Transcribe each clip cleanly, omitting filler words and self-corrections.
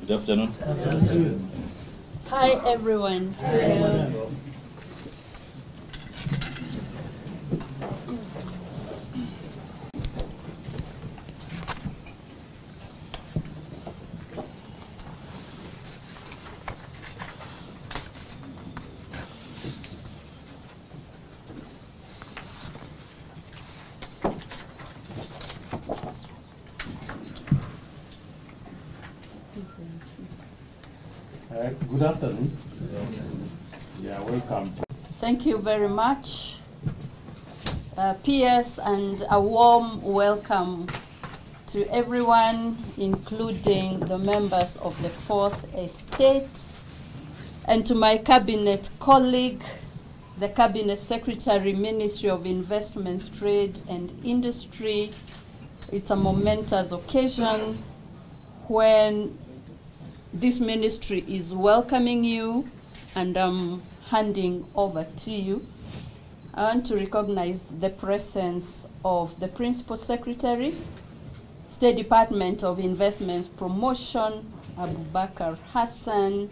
Good afternoon. Hi, everyone. Hello. Good afternoon. Yeah, welcome. Thank you very much. PS and a warm welcome to everyone, including the members of the Fourth Estate, and to my cabinet colleague, the Cabinet Secretary, Ministry of Investments, Trade and Industry. It's a momentous occasion when this ministry is welcoming you, and I'm handing over to you. I want to recognize the presence of the Principal Secretary, State Department of Investments Promotion, Abubakar Hassan,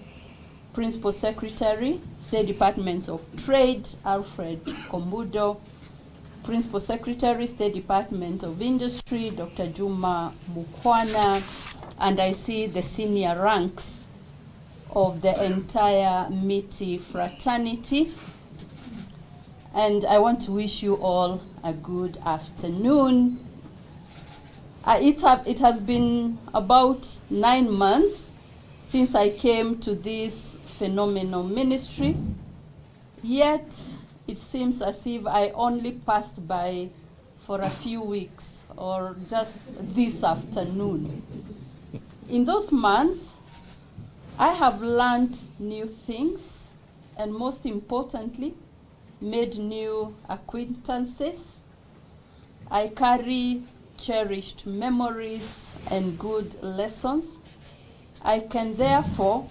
Principal Secretary, State Department of Trade, Alfred Kombudo, Principal Secretary, State Department of Industry, Dr. Juma Mukwana, and I see the senior ranks of the entire MITI fraternity. And I want to wish you all a good afternoon. It has been about 9 months since I came to this phenomenal ministry, yet it seems as if I only passed by for a few weeks or just this afternoon. In those months, I have learned new things, and most importantly, made new acquaintances. I carry cherished memories and good lessons. I can therefore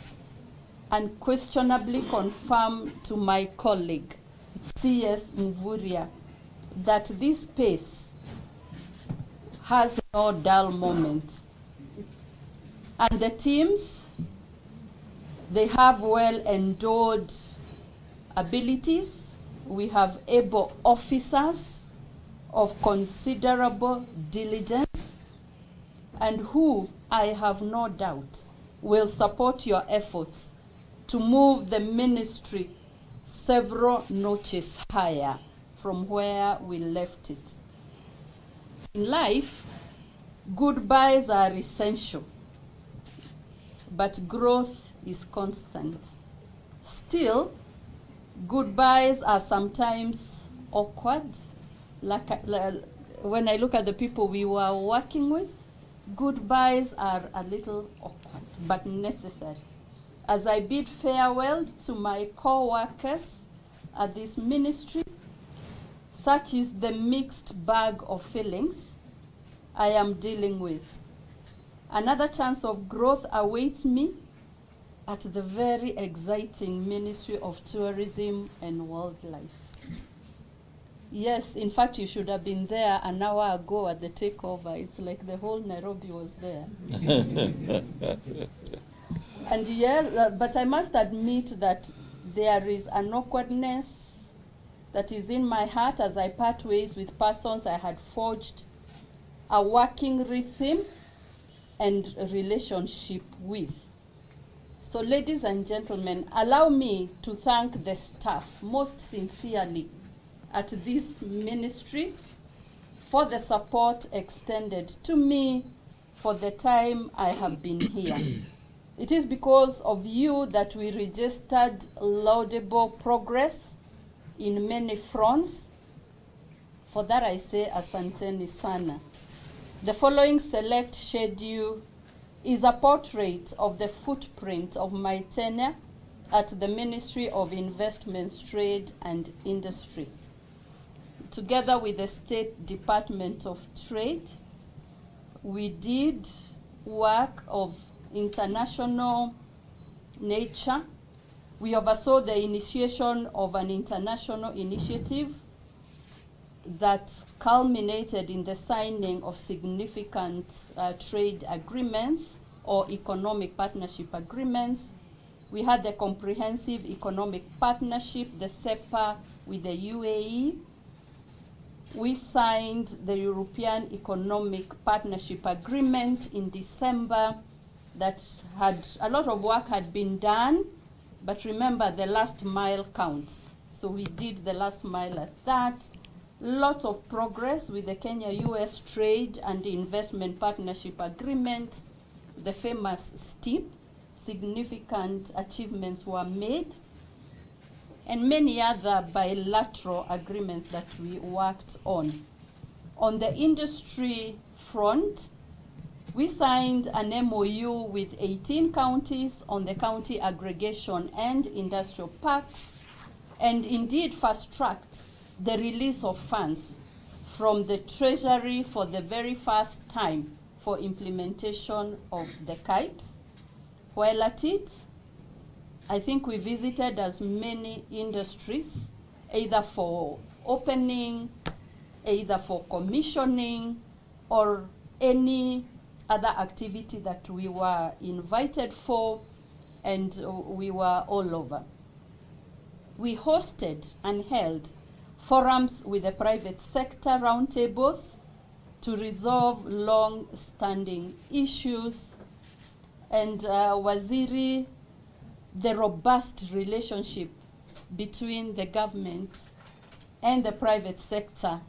unquestionably confirm to my colleague, CS Mvurya, that this space has no dull moments. And the teams, they have well-endowed abilities. We have able officers of considerable diligence, and who, I have no doubt, will support your efforts to move the ministry several notches higher from where we left it. In life, goodbyes are essential, but growth is constant. Still, goodbyes are sometimes awkward. When I look at the people we were working with, goodbyes are a little awkward, but necessary. As I bid farewell to my co-workers at this ministry, such is the mixed bag of feelings I am dealing with. Another chance of growth awaits me at the very exciting Ministry of Tourism and Wildlife. Yes, in fact, you should have been there an hour ago at the takeover. It's like the whole Nairobi was there. And yes, but I must admit that there is an awkwardness that is in my heart as I part ways with persons I had forged a working rhythm and relationship with. So ladies and gentlemen, allow me to thank the staff most sincerely at this ministry for the support extended to me for the time I have been here. It is because of you that we registered laudable progress in many fronts. For that I say asanteni sana. The following select schedule is a portrait of the footprint of my tenure at the Ministry of Investments, Trade and Industry. Together with the State Department of Trade, we did work of international nature. We oversaw the initiation of an international initiative that culminated in the signing of significant trade agreements or economic partnership agreements. We had the Comprehensive Economic Partnership, the CEPA, with the UAE. We signed the European Economic Partnership Agreement in December. That had a lot of work had been done, but remember the last mile counts. So we did the last mile at that. Lots of progress with the Kenya-US Trade and Investment Partnership Agreement, the famous STIP. Significant achievements were made, and many other bilateral agreements that we worked on. On the industry front, we signed an MOU with 18 counties on the county aggregation and industrial parks, and indeed fast-tracked the release of funds from the Treasury for the very first time for implementation of the KIPES. While at it, I think we visited as many industries, either for opening, either for commissioning, or any other activity that we were invited for, and we were all over. We hosted and held forums with the private sector roundtables to resolve long-standing issues, and Waziri, the robust relationship between the government and the private sector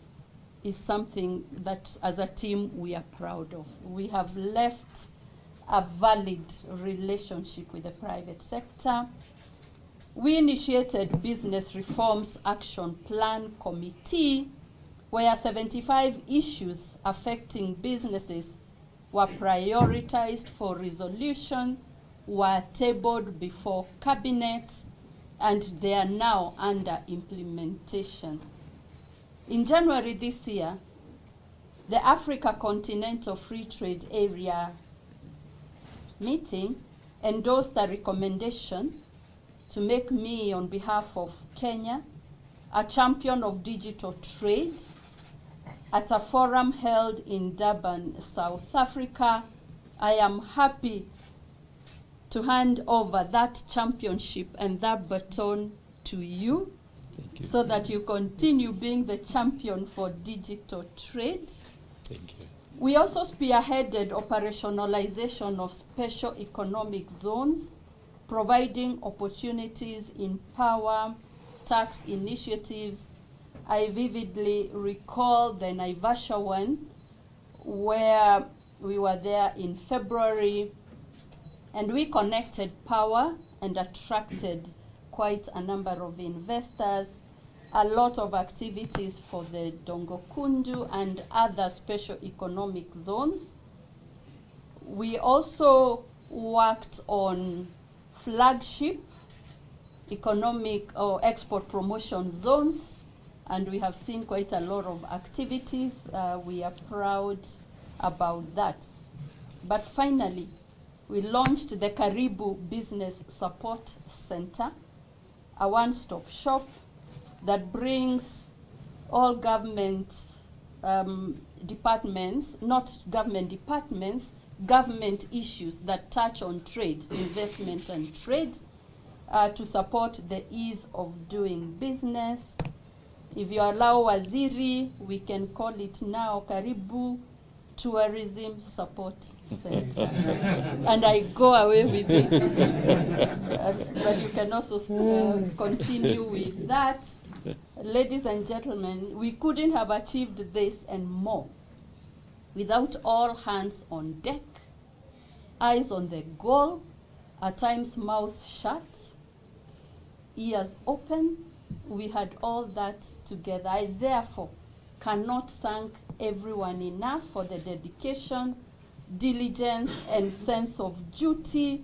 is something that as a team we are proud of. We have left a valid relationship with the private sector. We initiated Business Reforms Action Plan Committee, where 75 issues affecting businesses were prioritized for resolution, were tabled before Cabinet, and they are now under implementation. In January this year, the Africa Continental Free Trade Area meeting endorsed a recommendation to make me, on behalf of Kenya, a champion of digital trade at a forum held in Durban, South Africa. I am happy to hand over that championship and that baton to you, so that you continue being the champion for digital trade. Thank you. We also spearheaded operationalization of special economic zones, providing opportunities in power, tax initiatives. I vividly recall the Naivasha one, where we were there in February, and we connected power and attracted quite a number of investors, a lot of activities for the Dongo Kundu and other special economic zones. We also worked on flagship economic or export promotion zones, and we have seen quite a lot of activities. We are proud about that. But finally, we launched the Karibu Business Support Center, a one-stop shop that brings all government departments, not government departments, government issues that touch on trade, investment and trade, to support the ease of doing business. If you allow Waziri, we can call it now Karibu Tourism Support Center. And I go away with it. But you can also continue with that. Ladies and gentlemen, we couldn't have achieved this and more without all hands on deck, eyes on the goal, at times mouth shut, ears open. We had all that together. I therefore cannot thank everyone enough for the dedication, diligence, and sense of duty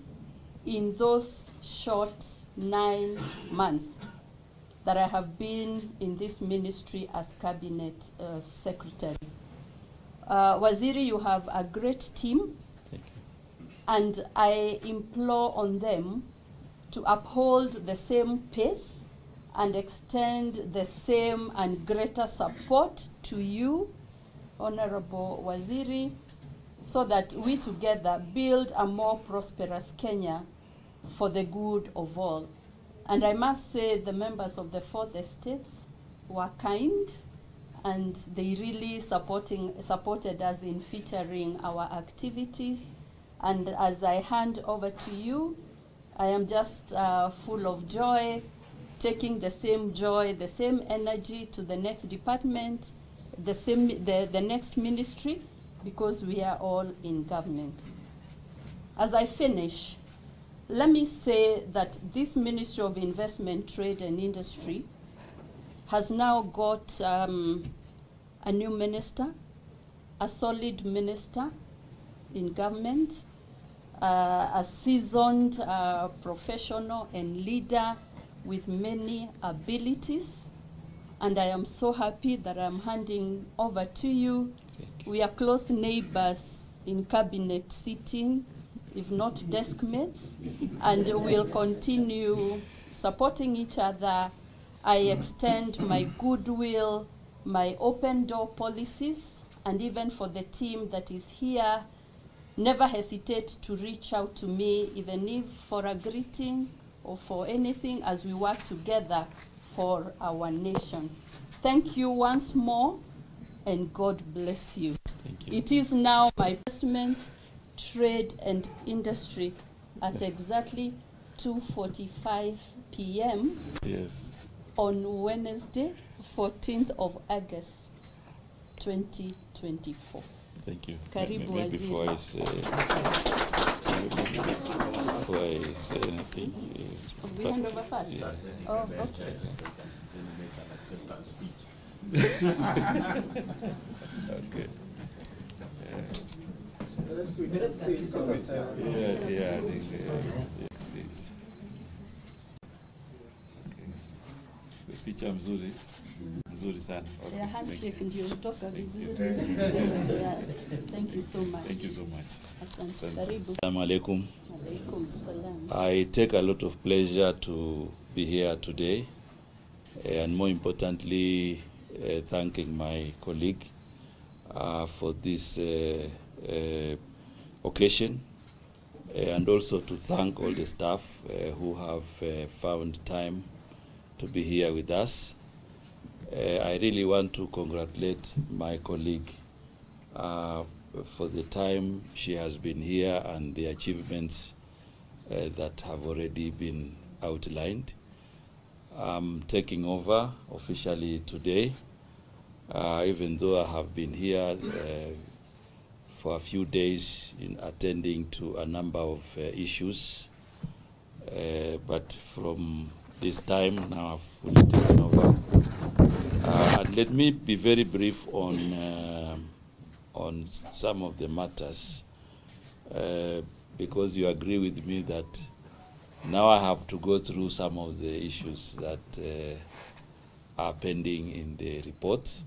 in those short 9 months that I have been in this ministry as cabinet secretary. Waziri, you have a great team. Thank you. And I implore on them to uphold the same pace and extend the same and greater support to you, Honorable Waziri. so that we together build a more prosperous Kenya for the good of all. And I must say the members of the Fourth Estates were kind, and they really supported us in featuring our activities. And as I hand over to you, I am just full of joy, taking the same joy, the same energy to the next department, the next ministry, because we are all in government. As I finish, let me say that this Ministry of Investment, Trade and Industry has now got a new minister, a solid minister in government, a seasoned professional and leader with many abilities. And I am so happy that I'm handing over to you. We are close neighbors in cabinet sitting, if not desk mates, and we'll continue supporting each other. I extend my goodwill, my open door policies, and even for the team that is here, never hesitate to reach out to me, even if for a greeting or for anything, as we work together for our nation. Thank you once more, and God bless you. Thank you. It is now my investment, trade and industry at exactly 2:45 p.m. Yes. on Wednesday, 14th of August, 2024. Thank you. Karibu Maybe Waziri. before I say anything. We hand over first? Yeah. Oh, okay. Okay. Yeah. Yeah, I think that's it. Okay. Picha mzuri sana. Okay, Yeah, thank you. handshake ndio kutoka vizuri. you. Yeah. Thank you so much. Thank you so much. Asante. Asante. Karibu. Assalamu alaikum. Alaikum salam. I take a lot of pleasure to be here today, and more importantly, thanking my colleague for this occasion, and also to thank all the staff who have found time to be here with us. I really want to congratulate my colleague for the time she has been here and the achievements that have already been outlined. I'm taking over officially today, even though I have been here for a few days in attending to a number of issues. But from this time now I've fully taken over. And let me be very brief on some of the matters, because you agree with me that now I have to go through some of the issues that are pending in the report.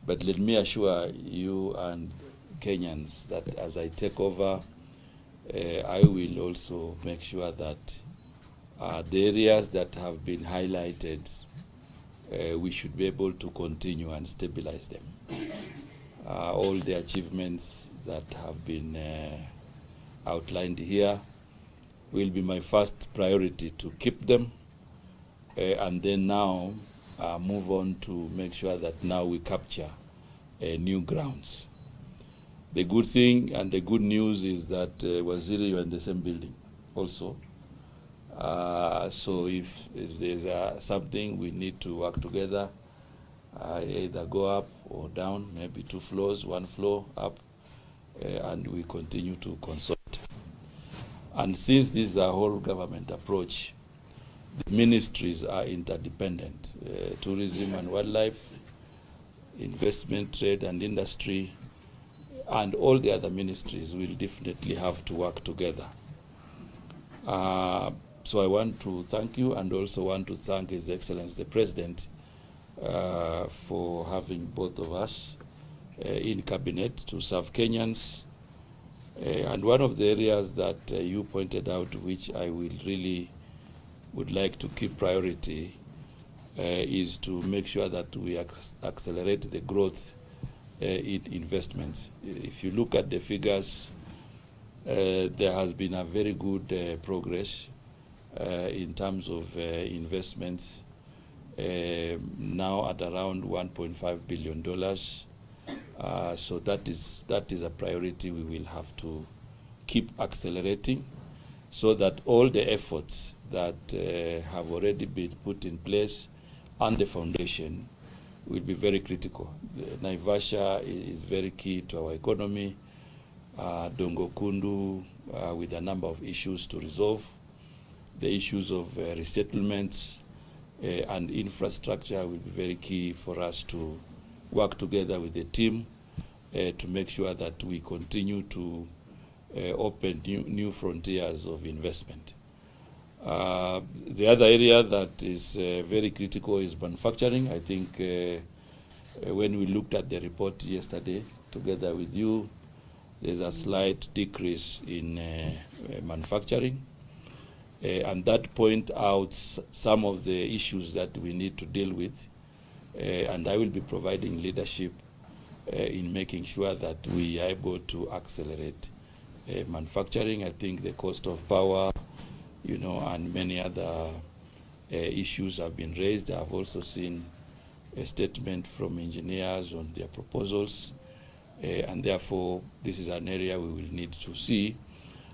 But let me assure you and Kenyans that as I take over, I will also make sure that the areas that have been highlighted, we should be able to continue and stabilize them. All the achievements that have been outlined here will be my first priority to keep them, and then now move on to make sure that now we capture new grounds. The good thing and the good news is that Waziri, you are in the same building also. So if there's something we need to work together, either go up or down, maybe 2 floors, 1 floor up, and we continue to consult. And since this is a whole government approach, the ministries are interdependent. Tourism and wildlife, investment, trade and industry, and all the other ministries will definitely have to work together. So I want to thank you, and also want to thank His Excellency the President for having both of us in cabinet to serve Kenyans. And one of the areas that you pointed out, which I will really would like to keep priority, is to make sure that we accelerate the growth in investments. If you look at the figures, there has been a very good progress in terms of investments, now at around $1.5 billion. So that is a priority we will have to keep accelerating, so that all the efforts that have already been put in place and the foundation will be very critical. Naivasha is very key to our economy. Dongo Kundu, with a number of issues to resolve. The issues of resettlements and infrastructure will be very key for us to work together with the team to make sure that we continue to open new frontiers of investment. The other area that is very critical is manufacturing. I think when we looked at the report yesterday together with you, there's a slight decrease in manufacturing. And that point out some of the issues that we need to deal with. And I will be providing leadership in making sure that we are able to accelerate manufacturing. I think the cost of power, and many other issues have been raised. I've also seen a statement from engineers on their proposals, and therefore this is an area we will need to see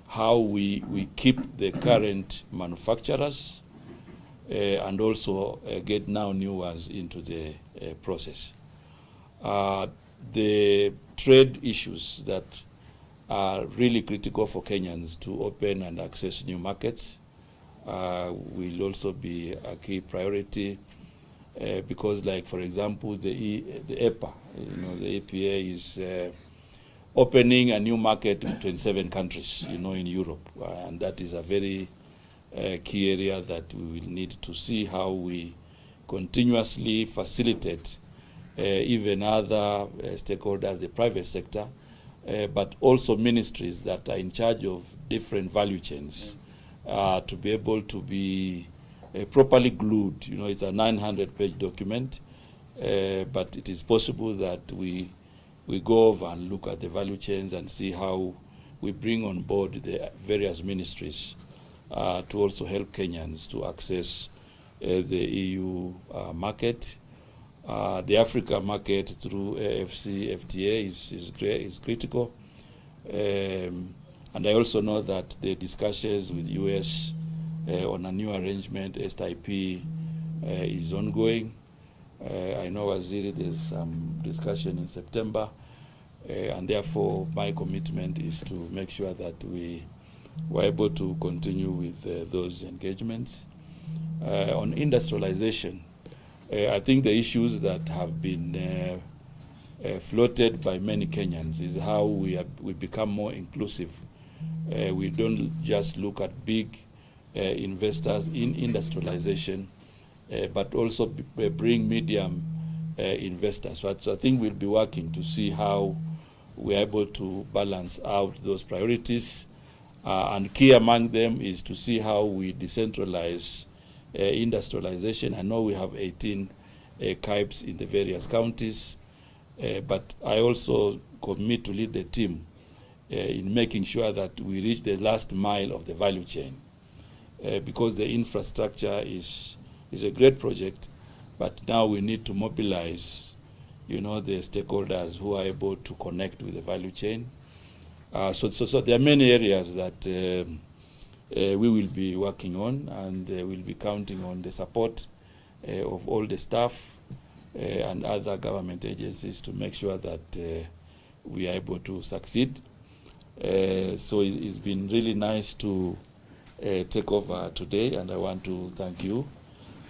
how we keep the current manufacturers and also get now new ones into the process. The trade issues that are really critical for Kenyans to open and access new markets will also be a key priority because, like, for example, the EPA, the EPA is opening a new market in 27 countries, in Europe, and that is a very key area that we will need to see how we continuously facilitate even other stakeholders, the private sector, but also ministries that are in charge of different value chains to be able to be properly glued. It's a 900-page document, but it is possible that we go over and look at the value chains and see how we bring on board the various ministries to also help Kenyans to access the EU market. The Africa market through AFC, FTA is critical. And I also know that the discussions with US on a new arrangement, SIP, is ongoing. I know, Waziri, there's some discussion in September, and therefore my commitment is to make sure that we were able to continue with those engagements. On industrialization, I think the issues that have been floated by many Kenyans is how we become more inclusive. We don't just look at big investors in industrialization, but also bring medium investors. Right? So I think we'll be working to see how we're able to balance out those priorities. And key among them is to see how we decentralize industrialization. I know we have 18 CAIPs in the various counties, but I also commit to lead the team in making sure that we reach the last mile of the value chain, because the infrastructure is a great project, but now we need to mobilize, the stakeholders who are able to connect with the value chain. So there are many areas that we will be working on, and we'll be counting on the support of all the staff and other government agencies to make sure that we are able to succeed. So it's been really nice to take over today, and I want to thank you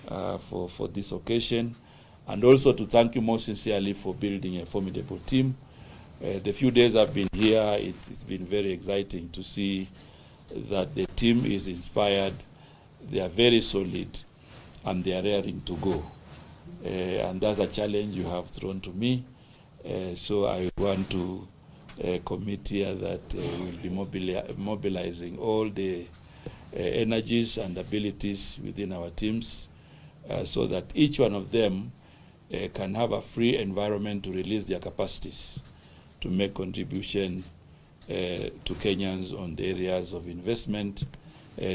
for this occasion, and also to thank you most sincerely for building a formidable team. The few days I've been here, it's been very exciting to see that the team is inspired, they are very solid, and they are raring to go. And that's a challenge you have thrown to me. So I want to commit here that we'll be mobilizing all the energies and abilities within our teams so that each one of them can have a free environment to release their capacities to make contribution to Kenyans on the areas of investment,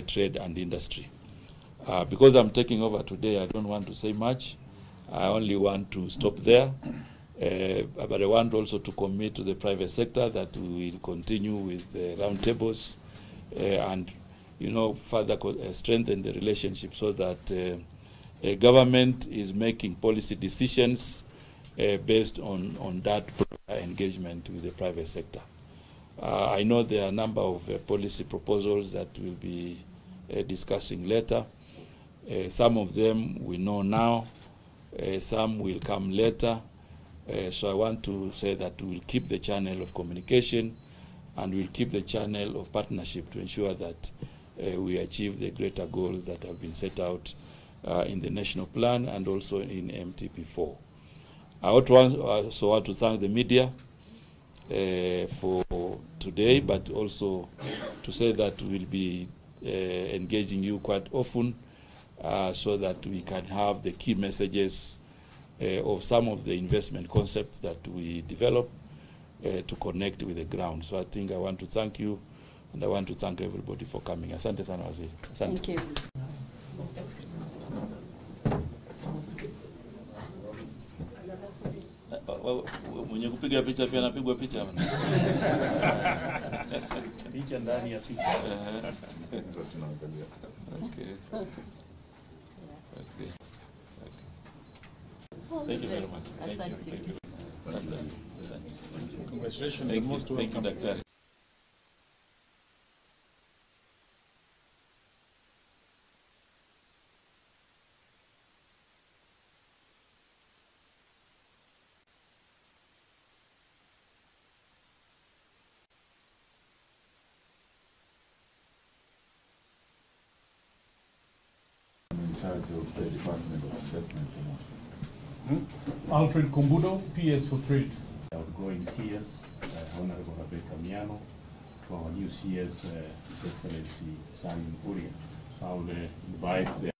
trade and industry. Because I'm taking over today, I don't want to say much. I only want to stop there. But I want also to commit to the private sector that we will continue with roundtables and, further strengthen the relationship so that government is making policy decisions based on that engagement with the private sector. I know there are a number of policy proposals that we'll be discussing later. Some of them we know now, some will come later. So I want to say that we'll keep the channel of communication and we'll keep the channel of partnership to ensure that we achieve the greater goals that have been set out in the national plan and also in MTP4. I also want to thank the media for today, but also to say that we'll be engaging you quite often so that we can have the key messages of some of the investment concepts that we develop to connect with the ground. So I think I want to thank you and I want to thank everybody for coming. Asante sana waziri. Asante. Thank you. Mwenye kupiga picha pia anapigwa picha. Picha ndani ya picha. Okay. Okay. Thank you very much. Thank you. Congratulations. Thank you, Dr. In charge of the Department of Investment. Alfred Kombudo, PS for Trade. Outgoing CS, Honorable Rebecca Miano, to our new CS, His Excellency Salim Mvurya. So I will invite the